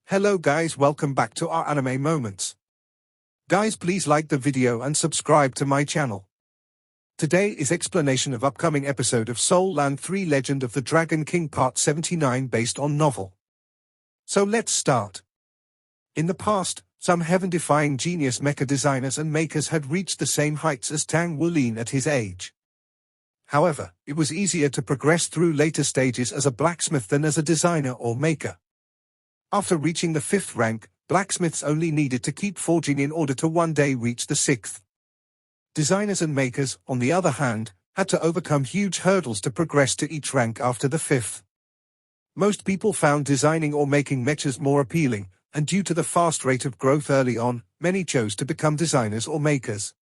Hello guys, welcome back to our anime moments. Guys, please like the video and subscribe to my channel. Today is explanation of upcoming episode of Soul Land 3 Legend of the Dragon King Part 79 based on novel. So let's start. In the past, some heaven-defying genius mecha designers and makers had reached the same heights as Tang Wulin at his age. However, it was easier to progress through later stages as a blacksmith than as a designer or maker. After reaching the 5th rank, blacksmiths only needed to keep forging in order to one day reach the 6th. Designers and makers, on the other hand, had to overcome huge hurdles to progress to each rank after the 5th. Most people found designing or making mechas more appealing, and due to the fast rate of growth early on, many chose to become designers or makers.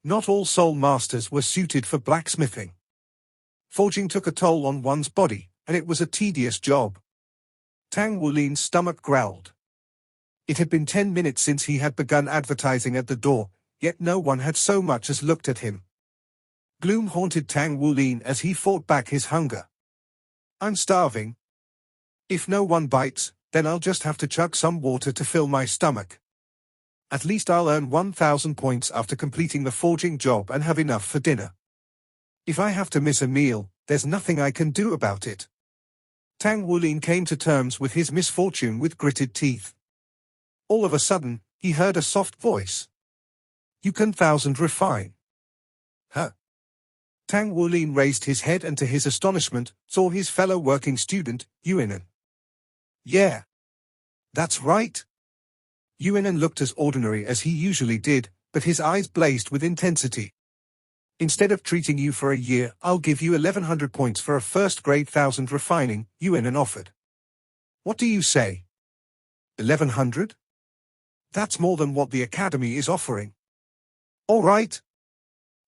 Not all soul masters were suited for blacksmithing. Forging took a toll on one's body, and it was a tedious job. Tang Wulin's stomach growled. It had been 10 minutes since he had begun advertising at the door, yet no one had so much as looked at him. Gloom haunted Tang Wulin as he fought back his hunger. I'm starving. If no one bites, then I'll just have to chug some water to fill my stomach. At least I'll earn 1,000 points after completing the forging job and have enough for dinner. If I have to miss a meal, there's nothing I can do about it. Tang Wulin came to terms with his misfortune with gritted teeth. All of a sudden, he heard a soft voice. You can 1,000 refine. Huh? Tang Wulin raised his head and to his astonishment, saw his fellow working student, Yuinan. Yeah. That's right. Yuinan looked as ordinary as he usually did, but his eyes blazed with intensity. Instead of treating you for a year, I'll give you 1,100 points for a first-grade 1,000 refining, Yuinan offered. What do you say? 1,100? That's more than what the academy is offering. All right.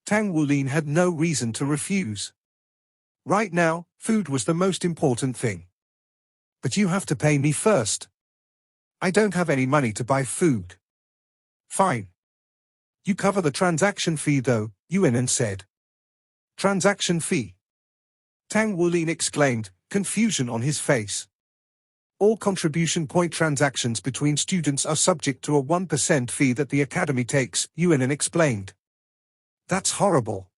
Tang Wulin had no reason to refuse. Right now, food was the most important thing. But you have to pay me first. I don't have any money to buy food. Fine. You cover the transaction fee though, Yuinan said. Transaction fee? Tang Wulin exclaimed, confusion on his face. All contribution point transactions between students are subject to a 1% fee that the academy takes, Yuinan explained. That's horrible.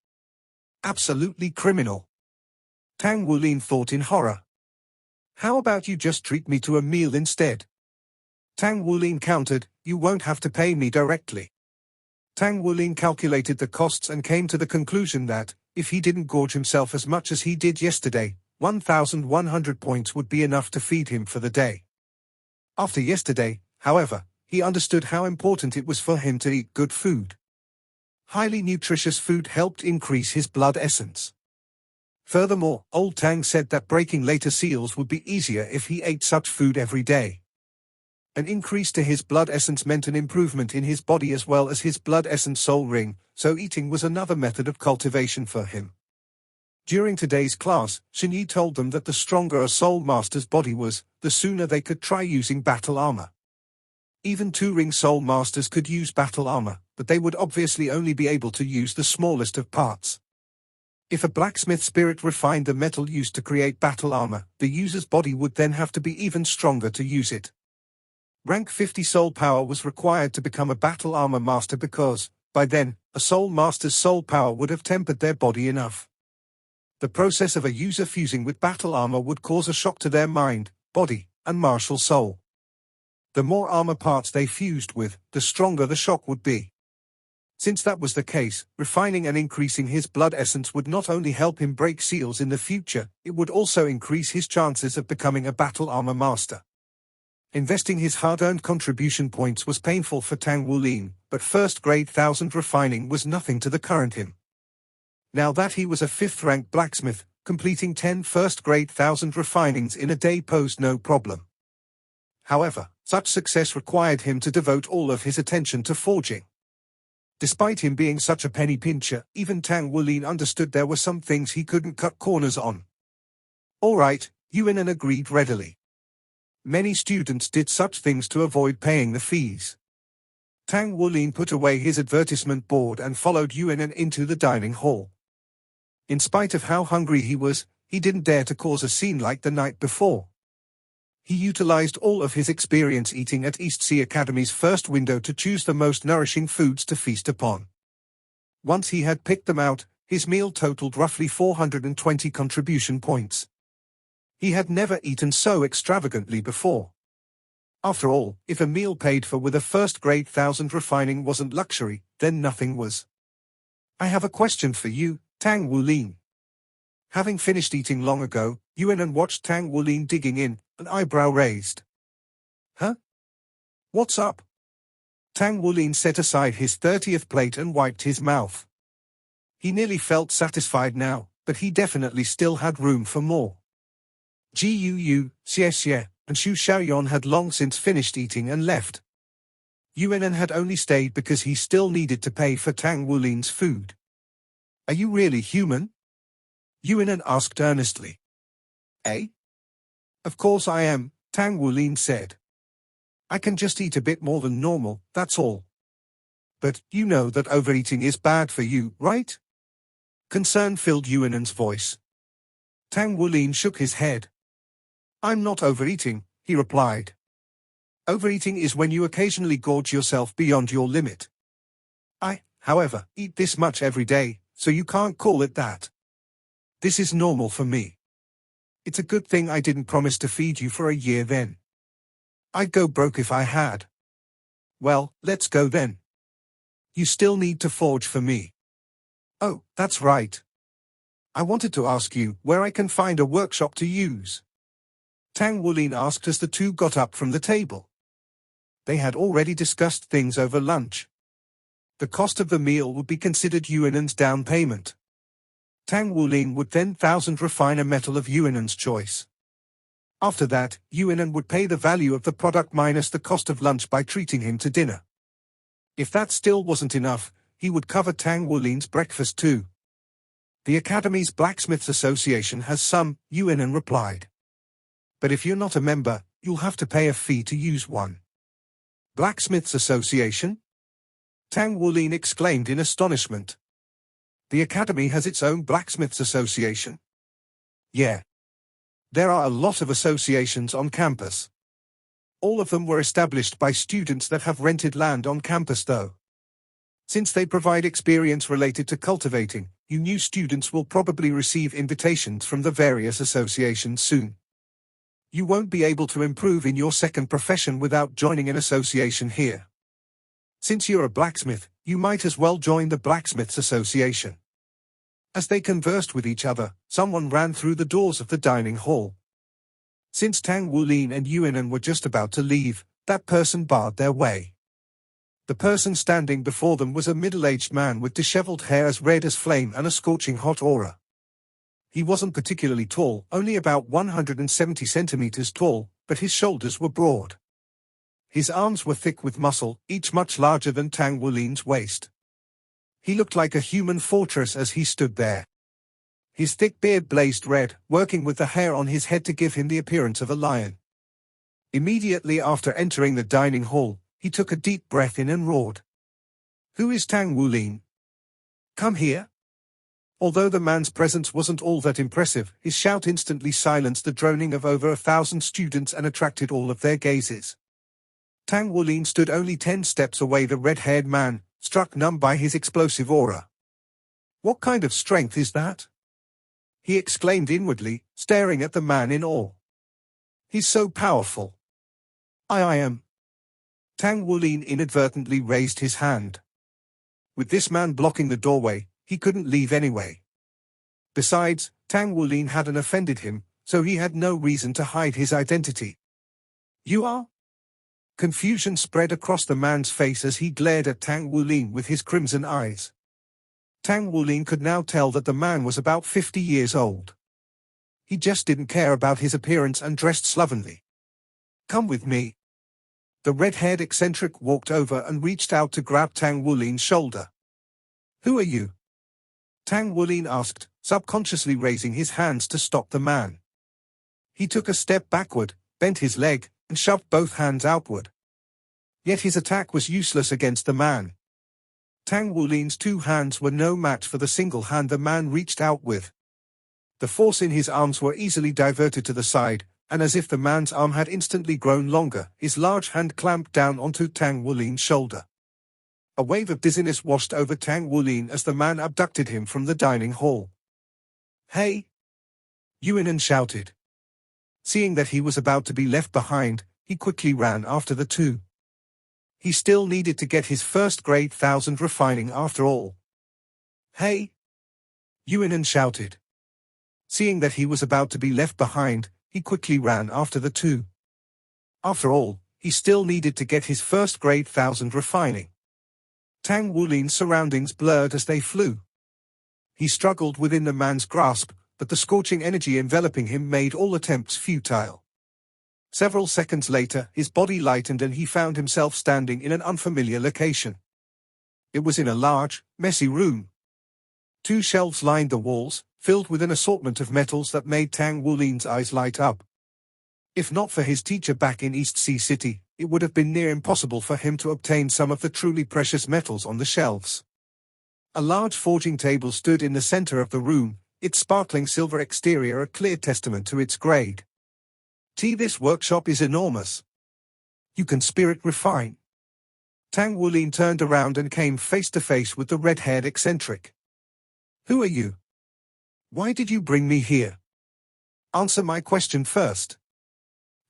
Absolutely criminal. Tang Wulin thought in horror. How about you just treat me to a meal instead? Tang Wulin countered, you won't have to pay me directly. Tang Wulin calculated the costs and came to the conclusion that, if he didn't gorge himself as much as he did yesterday, 1,100 points would be enough to feed him for the day. After yesterday, however, he understood how important it was for him to eat good food. Highly nutritious food helped increase his blood essence. Furthermore, old Tang said that breaking later seals would be easier if he ate such food every day. An increase to his blood essence meant an improvement in his body as well as his blood essence soul ring, so eating was another method of cultivation for him. During today's class, Xinyi told them that the stronger a soul master's body was, the sooner they could try using battle armor. Even 2-ring soul masters could use battle armor, but they would obviously only be able to use the smallest of parts. If a blacksmith spirit refined the metal used to create battle armor, the user's body would then have to be even stronger to use it. Rank 50 soul power was required to become a battle armor master because, by then, a soul master's soul power would have tempered their body enough. The process of a user fusing with battle armor would cause a shock to their mind, body, and martial soul. The more armor parts they fused with, the stronger the shock would be. Since that was the case, refining and increasing his blood essence would not only help him break seals in the future, it would also increase his chances of becoming a battle armor master. Investing his hard-earned contribution points was painful for Tang Wulin, but first-grade 1,000 refining was nothing to the current him. Now that he was a 5th-rank blacksmith, completing 10 first-grade 1,000 refinings in a day posed no problem. However, such success required him to devote all of his attention to forging. Despite him being such a penny pincher, even Tang Wulin understood there were some things he couldn't cut corners on. All right, Yuinan agreed readily. Many students did such things to avoid paying the fees. Tang Wulin put away his advertisement board and followed Yuinan into the dining hall. In spite of how hungry he was, he didn't dare to cause a scene like the night before. He utilized all of his experience eating at East Sea Academy's first window to choose the most nourishing foods to feast upon. Once he had picked them out, his meal totaled roughly 420 contribution points. He had never eaten so extravagantly before. After all, if a meal paid for with a first-grade 1000 refining wasn't luxury, then nothing was. I have a question for you, Tang Wulin. Having finished eating long ago, Yuan watched Tang Wulin digging in, an eyebrow raised. Huh? What's up? Tang Wulin set aside his 30th plate and wiped his mouth. He nearly felt satisfied now, but he definitely still had room for more. Gu, Xie, and Xu Xiaoyan had long since finished eating and left. Yuan had only stayed because he still needed to pay for Tang Wulin's food. Are you really human? Yuan asked earnestly. Eh? Of course I am, Tang Wulin said. I can just eat a bit more than normal, that's all. But you know that overeating is bad for you, right? Concern filled Yuan's voice. Tang Wulin shook his head. I'm not overeating, he replied. Overeating is when you occasionally gorge yourself beyond your limit. I, however, eat this much every day, so you can't call it that. This is normal for me. It's a good thing I didn't promise to feed you for a year then. I'd go broke if I had. Well, let's go then. You still need to forge for me. Oh, that's right. I wanted to ask you where I can find a workshop to use. Tang Wulin asked as the two got up from the table. They had already discussed things over lunch. The cost of the meal would be considered Yuan's down payment. Tang Wulin would then 1000 refine a metal of Yuan's choice. After that, Yuan would pay the value of the product minus the cost of lunch by treating him to dinner. If that still wasn't enough, he would cover Tang Wulin's breakfast too. The Academy's Blacksmiths Association has some, Yuan replied. But if you're not a member, you'll have to pay a fee to use one. Blacksmiths Association? Tang Wulin exclaimed in astonishment. The Academy has its own Blacksmiths Association. Yeah. There are a lot of associations on campus. All of them were established by students that have rented land on campus though. Since they provide experience related to cultivating, you new students will probably receive invitations from the various associations soon. You won't be able to improve in your second profession without joining an association here. Since you're a blacksmith, you might as well join the Blacksmiths Association. As they conversed with each other, someone ran through the doors of the dining hall. Since Tang Wulin and Yuan were just about to leave, that person barred their way. The person standing before them was a middle-aged man with disheveled hair as red as flame and a scorching hot aura. He wasn't particularly tall, only about 170 centimeters tall, but his shoulders were broad. His arms were thick with muscle, each much larger than Tang Wulin's waist. He looked like a human fortress as he stood there. His thick beard blazed red, working with the hair on his head to give him the appearance of a lion. Immediately after entering the dining hall, he took a deep breath in and roared. Who is Tang Wulin? Come here. Although the man's presence wasn't all that impressive, his shout instantly silenced the droning of over 1,000 students and attracted all of their gazes. Tang Wulin stood only 10 steps away, the red-haired man, struck numb by his explosive aura. What kind of strength is that? He exclaimed inwardly, staring at the man in awe. He's so powerful. I am. Tang Wulin inadvertently raised his hand. With this man blocking the doorway, he couldn't leave anyway. Besides, Tang Wulin hadn't offended him, so he had no reason to hide his identity. You are? Confusion spread across the man's face as he glared at Tang Wulin with his crimson eyes. Tang Wulin could now tell that the man was about 50 years old. He just didn't care about his appearance and dressed slovenly. Come with me. The red-haired eccentric walked over and reached out to grab Tang Wulin's shoulder. Who are you? Tang Wulin asked, subconsciously raising his hands to stop the man. He took a step backward, bent his leg, and shoved both hands outward. Yet his attack was useless against the man. Tang Wulin's two hands were no match for the single hand the man reached out with. The force in his arms were easily diverted to the side, and as if the man's arm had instantly grown longer, his large hand clamped down onto Tang Wulin's shoulder. A wave of dizziness washed over Tang Wulin as the man abducted him from the dining hall. "Hey!" Yuinan shouted. Seeing that he was about to be left behind, he quickly ran after the two. He still needed to get his first-grade 1000 refining after all. "Hey!" Yuinan shouted. Seeing that he was about to be left behind, he quickly ran after the two. After all, he still needed to get his first-grade 1000 refining. Tang Wulin's surroundings blurred as they flew. He struggled within the man's grasp, but the scorching energy enveloping him made all attempts futile. Several seconds later, his body lightened and he found himself standing in an unfamiliar location. It was in a large, messy room. 2 shelves lined the walls, filled with an assortment of metals that made Tang Wulin's eyes light up. If not for his teacher back in East Sea City, it would have been near impossible for him to obtain some of the truly precious metals on the shelves. A large forging table stood in the center of the room, its sparkling silver exterior a clear testament to its grade. This workshop is enormous. You can spirit refine. Tang Wulin turned around and came face to face with the red-haired eccentric. Who are you? Why did you bring me here? Answer my question first.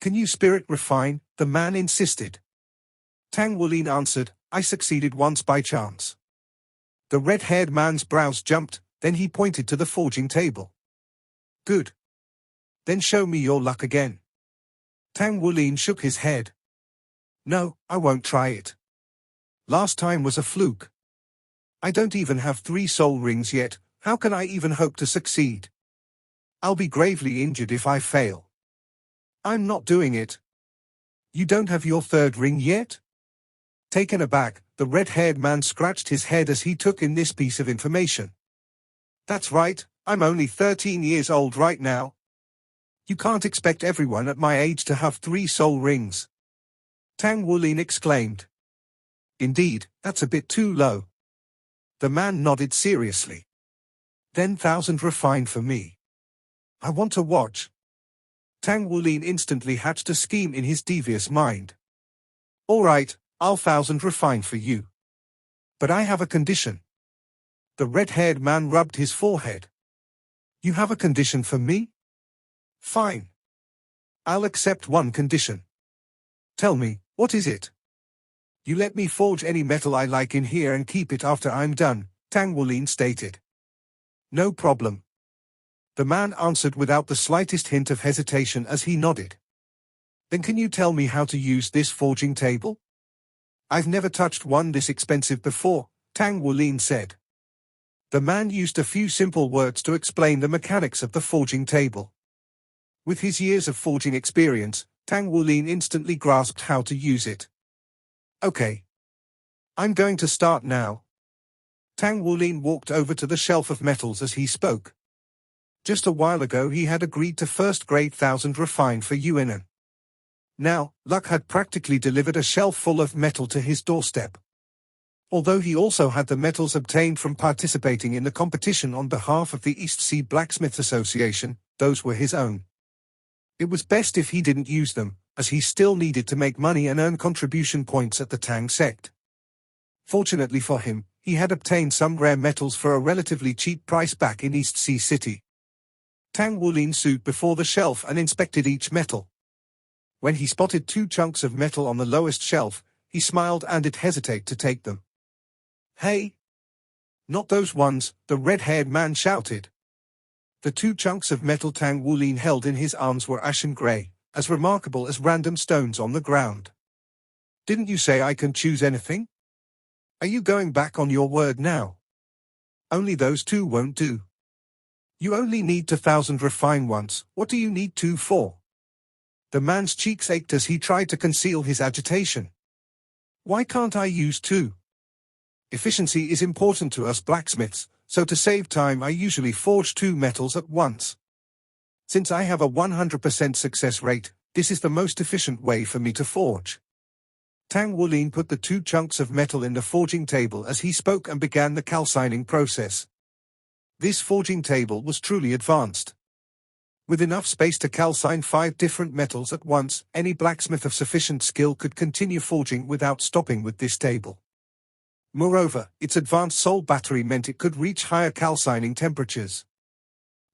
Can you spirit refine? The man insisted. Tang Wulin answered, I succeeded once by chance. The red-haired man's brows jumped, then he pointed to the forging table. Good. Then show me your luck again. Tang Wulin shook his head. No, I won't try it. Last time was a fluke. I don't even have 3 soul rings yet, how can I even hope to succeed? I'll be gravely injured if I fail. I'm not doing it. You don't have your 3rd ring yet? Taken aback, the red-haired man scratched his head as he took in this piece of information. That's right, I'm only 13 years old right now. You can't expect everyone at my age to have 3 soul rings. Tang Wulin exclaimed. Indeed, that's a bit too low. The man nodded seriously. Then 1000 refined for me. I want to watch. Tang Wulin instantly hatched a scheme in his devious mind. All right, I'll 1000 refine for you. But I have a condition. The red-haired man rubbed his forehead. You have a condition for me? Fine. I'll accept one condition. Tell me, what is it? You let me forge any metal I like in here and keep it after I'm done, Tang Wulin stated. No problem. The man answered without the slightest hint of hesitation as he nodded. Then can you tell me how to use this forging table? I've never touched one this expensive before, Tang Wulin said. The man used a few simple words to explain the mechanics of the forging table. With his years of forging experience, Tang Wulin instantly grasped how to use it. Okay. I'm going to start now. Tang Wulin walked over to the shelf of metals as he spoke. Just a while ago he had agreed to first-grade 1000 refined for Yuinan. Now, luck had practically delivered a shelf full of metal to his doorstep. Although he also had the metals obtained from participating in the competition on behalf of the East Sea Blacksmith Association, those were his own. It was best if he didn't use them, as he still needed to make money and earn contribution points at the Tang sect. Fortunately for him, he had obtained some rare metals for a relatively cheap price back in East Sea City. Tang Wulin stood before the shelf and inspected each metal. When he spotted 2 chunks of metal on the lowest shelf, he smiled and didn't hesitate to take them. Hey! Not those ones, the red-haired man shouted. The 2 chunks of metal Tang Wulin held in his arms were ashen gray, as remarkable as random stones on the ground. Didn't you say I can choose anything? Are you going back on your word now? Only those 2 won't do. You only need to 1000 refine once, what do you need 2 for? The man's cheeks ached as he tried to conceal his agitation. Why can't I use 2? Efficiency is important to us blacksmiths, so to save time I usually forge 2 metals at once. Since I have a 100% success rate, this is the most efficient way for me to forge. Tang Wulin put the 2 chunks of metal in the forging table as he spoke and began the calcining process. This forging table was truly advanced. With enough space to calcine 5 different metals at once, any blacksmith of sufficient skill could continue forging without stopping with this table. Moreover, its advanced soul battery meant it could reach higher calcining temperatures.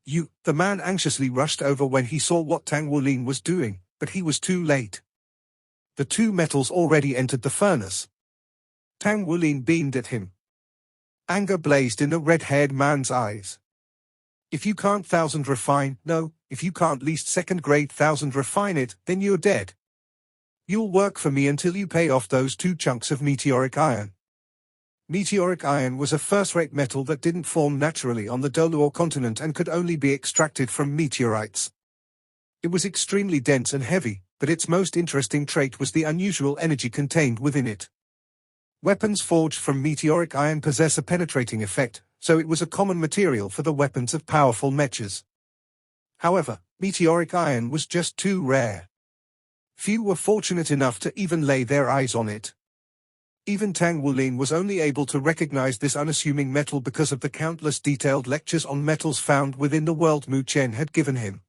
The man anxiously rushed over when he saw what Tang Wulin was doing, but he was too late. The 2 metals already entered the furnace. Tang Wulin beamed at him. Anger blazed in the red-haired man's eyes. If you can't 1000 refine, no, if you can't least 2nd grade 1000 refine it, then you're dead. You'll work for me until you pay off those 2 chunks of meteoric iron. Meteoric iron was a first-rate metal that didn't form naturally on the Doluor continent and could only be extracted from meteorites. It was extremely dense and heavy, but its most interesting trait was the unusual energy contained within it. Weapons forged from meteoric iron possess a penetrating effect, so it was a common material for the weapons of powerful mechas. However, meteoric iron was just too rare. Few were fortunate enough to even lay their eyes on it. Even Tang Wulin was only able to recognize this unassuming metal because of the countless detailed lectures on metals found within the world Mu Chen had given him.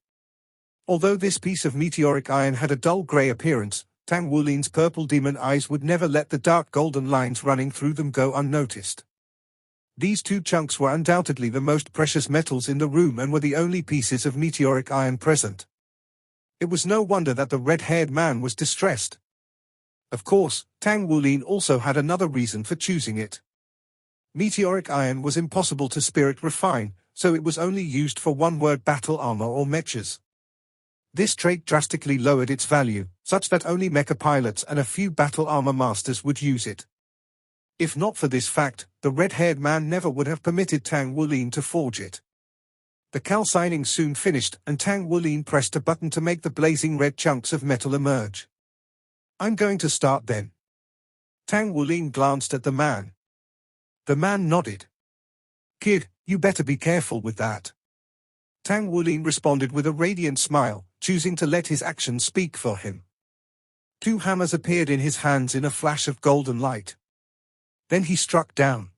Although this piece of meteoric iron had a dull grey appearance, Tang Wulin's purple demon eyes would never let the dark golden lines running through them go unnoticed. These 2 chunks were undoubtedly the most precious metals in the room and were the only pieces of meteoric iron present. It was no wonder that the red-haired man was distressed. Of course, Tang Wulin also had another reason for choosing it. Meteoric iron was impossible to spirit refine, so it was only used for one-word battle armor or mechas. This trait drastically lowered its value, such that only mecha pilots and a few battle armor masters would use it. If not for this fact, the red-haired man never would have permitted Tang Wulin to forge it. The calcining soon finished, and Tang Wulin pressed a button to make the blazing red chunks of metal emerge. I'm going to start then. Tang Wulin glanced at the man. The man nodded. Kid, you better be careful with that. Tang Wulin responded with a radiant smile, choosing to let his actions speak for him. 2 hammers appeared in his hands in a flash of golden light. Then he struck down.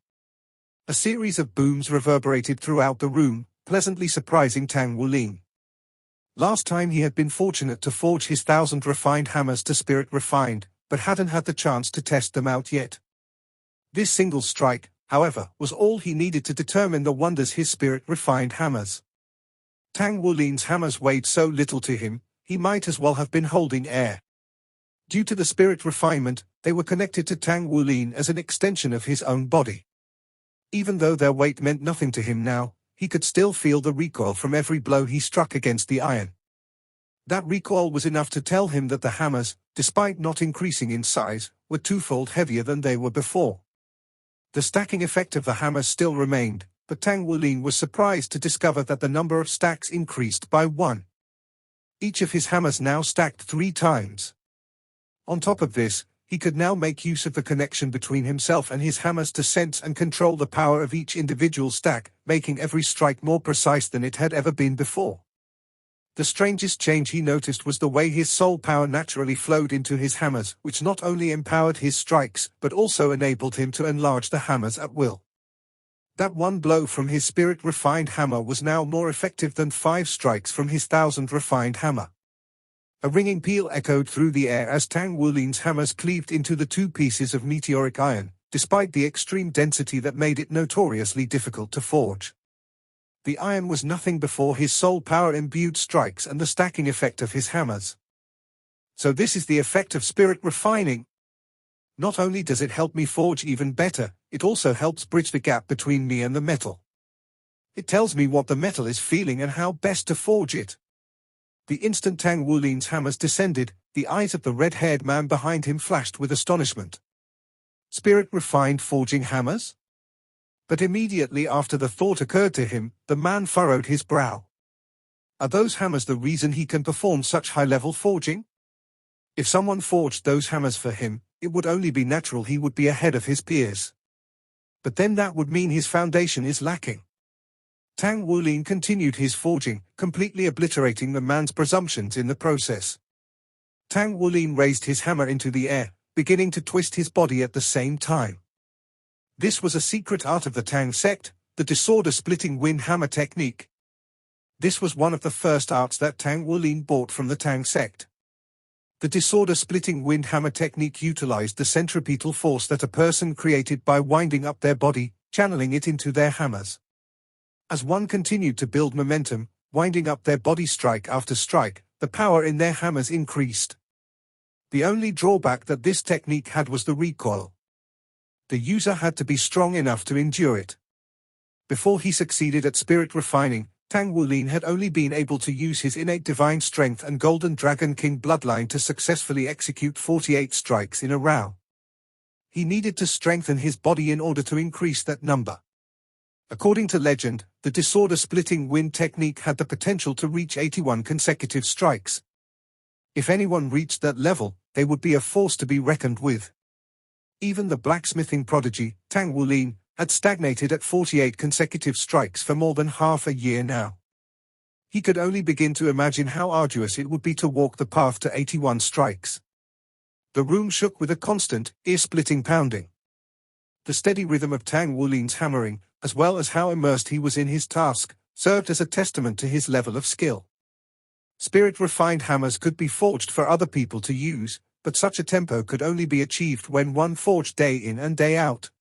A series of booms reverberated throughout the room, pleasantly surprising Tang Wulin. Last time he had been fortunate to forge his 1000 refined hammers to spirit refined, but hadn't had the chance to test them out yet. This single strike, however, was all he needed to determine the wonders his spirit refined hammers. Tang Wulin's hammers weighed so little to him, he might as well have been holding air. Due to the spirit refinement, they were connected to Tang Wulin as an extension of his own body. Even though their weight meant nothing to him now, he could still feel the recoil from every blow he struck against the iron. That recoil was enough to tell him that the hammers, despite not increasing in size, were 2-fold heavier than they were before. The stacking effect of the hammers still remained, but Tang Wulin was surprised to discover that the number of stacks increased by 1. Each of his hammers now stacked 3 times. On top of this, he could now make use of the connection between himself and his hammers to sense and control the power of each individual stack, making every strike more precise than it had ever been before. The strangest change he noticed was the way his soul power naturally flowed into his hammers, which not only empowered his strikes, but also enabled him to enlarge the hammers at will. That 1 blow from his spirit-refined hammer was now more effective than 5 strikes from his 1000 refined hammer. A ringing peal echoed through the air as Tang Wulin's hammers cleaved into the 2 pieces of meteoric iron, despite the extreme density that made it notoriously difficult to forge. The iron was nothing before his soul power-imbued strikes and the stacking effect of his hammers. So this is the effect of spirit refining. Not only does it help me forge even better, it also helps bridge the gap between me and the metal. It tells me what the metal is feeling and how best to forge it. The instant Tang Wulin's hammers descended, the eyes of the red-haired man behind him flashed with astonishment. Spirit-refined forging hammers? But immediately after the thought occurred to him, the man furrowed his brow. Are those hammers the reason he can perform such high-level forging? If someone forged those hammers for him, it would only be natural he would be ahead of his peers. But then that would mean his foundation is lacking. Tang Wulin continued his forging, completely obliterating the man's presumptions in the process. Tang Wulin raised his hammer into the air, beginning to twist his body at the same time. This was a secret art of the Tang sect, the disorder-splitting wind hammer technique. This was one of the first arts that Tang Wulin bought from the Tang sect. The disorder-splitting wind hammer technique utilized the centripetal force that a person created by winding up their body, channeling it into their hammers. As one continued to build momentum, winding up their body strike after strike, the power in their hammers increased. The only drawback that this technique had was the recoil. The user had to be strong enough to endure it. Before he succeeded at spirit refining, Tang Wulin had only been able to use his innate divine strength and Golden Dragon King bloodline to successfully execute 48 strikes in a row. He needed to strengthen his body in order to increase that number. According to legend, the disorder-splitting wind technique had the potential to reach 81 consecutive strikes. If anyone reached that level, they would be a force to be reckoned with. Even the blacksmithing prodigy, Tang Wulin, had stagnated at 48 consecutive strikes for more than half a year now. He could only begin to imagine how arduous it would be to walk the path to 81 strikes. The room shook with a constant, ear-splitting pounding. The steady rhythm of Tang Wulin's hammering, as well as how immersed he was in his task, served as a testament to his level of skill. Spirit-refined hammers could be forged for other people to use, but such a tempo could only be achieved when one forged day in and day out.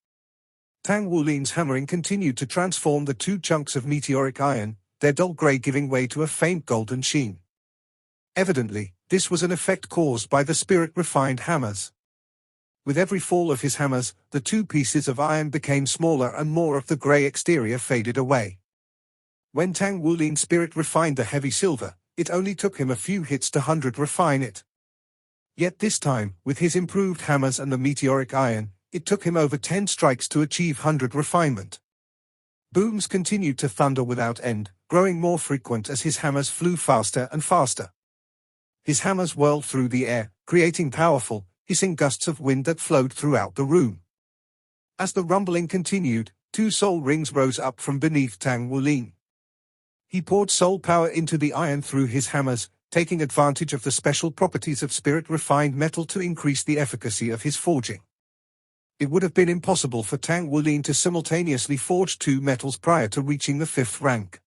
Tang Wulin's hammering continued to transform the two chunks of meteoric iron, their dull grey giving way to a faint golden sheen. Evidently, this was an effect caused by the spirit-refined hammers. With every fall of his hammers, the two pieces of iron became smaller and more of the grey exterior faded away. When Tang Wulin's spirit refined the heavy silver, it only took him a few hits to 100 refine it. Yet this time, with his improved hammers and the meteoric iron, it took him over 10 strikes to achieve 100 refinement. Booms continued to thunder without end, growing more frequent as his hammers flew faster and faster. His hammers whirled through the air, creating powerful, hissing gusts of wind that flowed throughout the room. As the rumbling continued, 2 soul rings rose up from beneath Tang Wulin. He poured soul power into the iron through his hammers, taking advantage of the special properties of spirit-refined metal to increase the efficacy of his forging. It would have been impossible for Tang Wulin to simultaneously forge 2 metals prior to reaching the 5th rank.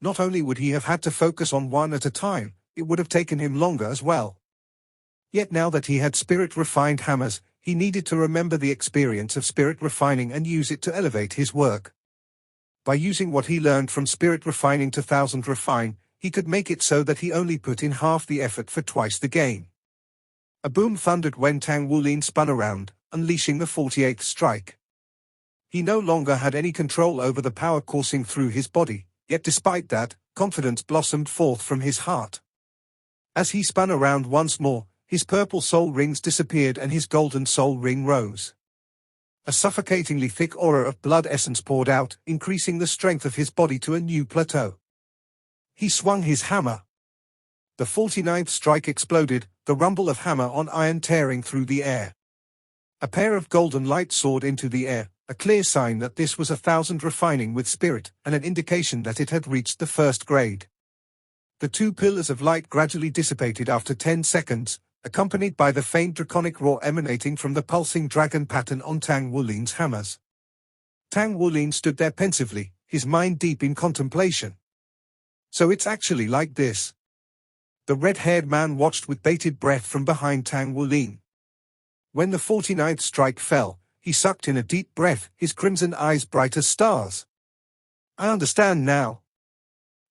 Not only would he have had to focus on one at a time, it would have taken him longer as well. Yet now that he had spirit-refined hammers, he needed to remember the experience of spirit refining and use it to elevate his work. By using what he learned from spirit refining to 1000 refine, he could make it so that he only put in half the effort for twice the gain. A boom thundered when Tang Wulin spun around, unleashing the 48th strike. He no longer had any control over the power coursing through his body, yet despite that, confidence blossomed forth from his heart. As he spun around once more, his purple soul rings disappeared and his golden soul ring rose. A suffocatingly thick aura of blood essence poured out, increasing the strength of his body to a new plateau. He swung his hammer. The 49th strike exploded, the rumble of hammer on iron tearing through the air. A pair of golden lights soared into the air, a clear sign that this was 1000 refining with spirit, and an indication that it had reached the 1st grade. The 2 pillars of light gradually dissipated after 10 seconds, accompanied by the faint draconic roar emanating from the pulsing dragon pattern on Tang Wulin's hammers. Tang Wulin stood there pensively, his mind deep in contemplation. So it's actually like this. The red-haired man watched with bated breath from behind Tang Wulin. When the 49th strike fell, he sucked in a deep breath, his crimson eyes bright as stars. I understand now.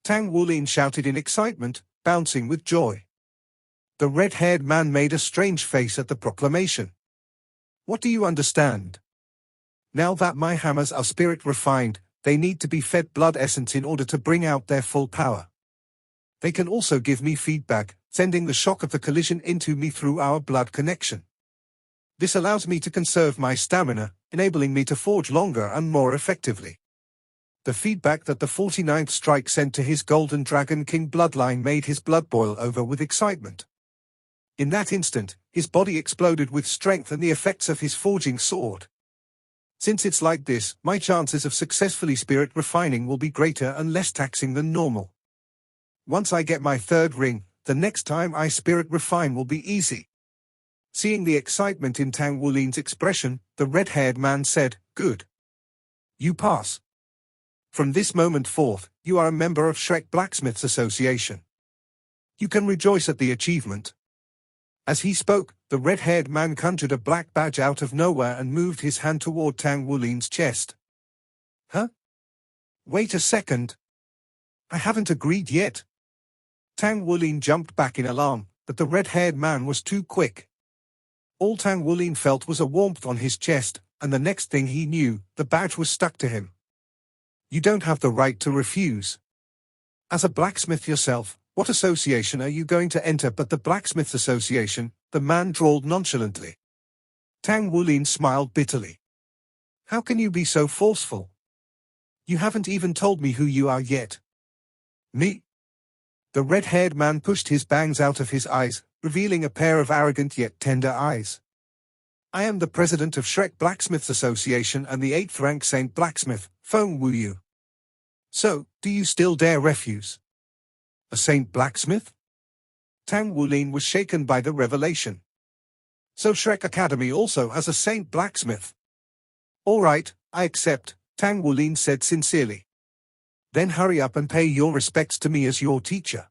Tang Wulin shouted in excitement, bouncing with joy. The red-haired man made a strange face at the proclamation. What do you understand? Now that my hammers are spirit-refined, they need to be fed blood essence in order to bring out their full power. They can also give me feedback, sending the shock of the collision into me through our blood connection. This allows me to conserve my stamina, enabling me to forge longer and more effectively. The feedback that the 49th strike sent to his Golden Dragon King bloodline made his blood boil over with excitement. In that instant, his body exploded with strength and the effects of his forging soared. Since it's like this, my chances of successfully spirit refining will be greater and less taxing than normal. Once I get my 3rd ring, the next time I spirit refine will be easy. Seeing the excitement in Tang Wulin's expression, the red-haired man said, Good. You pass. From this moment forth, you are a member of Shrek Blacksmiths Association. You can rejoice at the achievement." As he spoke, the red-haired man conjured a black badge out of nowhere and moved his hand toward Tang Wulin's chest. "Huh? Wait a second. I haven't agreed yet." Tang Wulin jumped back in alarm, but the red-haired man was too quick. All Tang Wulin felt was a warmth on his chest, and the next thing he knew, the badge was stuck to him. "You don't have the right to refuse. As a blacksmith yourself, what association are you going to enter but the Blacksmiths Association?" the man drawled nonchalantly. Tang Wulin smiled bitterly. "How can you be so forceful? You haven't even told me who you are yet." "Me?" The red-haired man pushed his bangs out of his eyes, revealing a pair of arrogant yet tender eyes. "I am the president of Shrek Blacksmiths Association and the 8th rank Saint Blacksmith, Feng Wuyu. So, do you still dare refuse?" "A Saint Blacksmith?" Tang Wulin was shaken by the revelation. "So Shrek Academy also has a Saint Blacksmith?" "All right, I accept," Tang Wulin said sincerely. "Then hurry up and pay your respects to me as your teacher.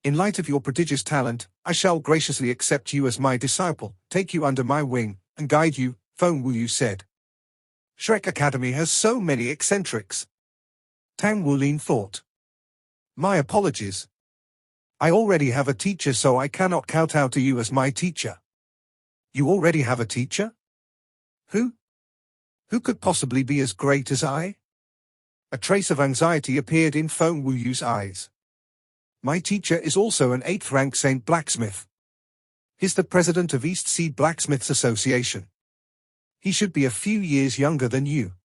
In light of your prodigious talent, I shall graciously accept you as my disciple, take you under my wing, and guide you," Feng Wuyu said. "Shrek Academy has so many eccentrics," Tang Wulin thought. "My apologies. I already have a teacher, so I cannot kowtow to you as my teacher." "You already have a teacher? Who? Who could possibly be as great as I?" A trace of anxiety appeared in Feng Wuyu's eyes. "My teacher is also an 8th rank Saint Blacksmith. He's the president of East Sea Blacksmiths Association. He should be a few years younger than you."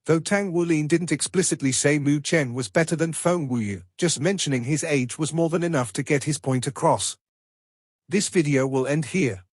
Though Tang Wulin didn't explicitly say Mu Chen was better than Feng Wuyu, just mentioning his age was more than enough to get his point across. This video will end here.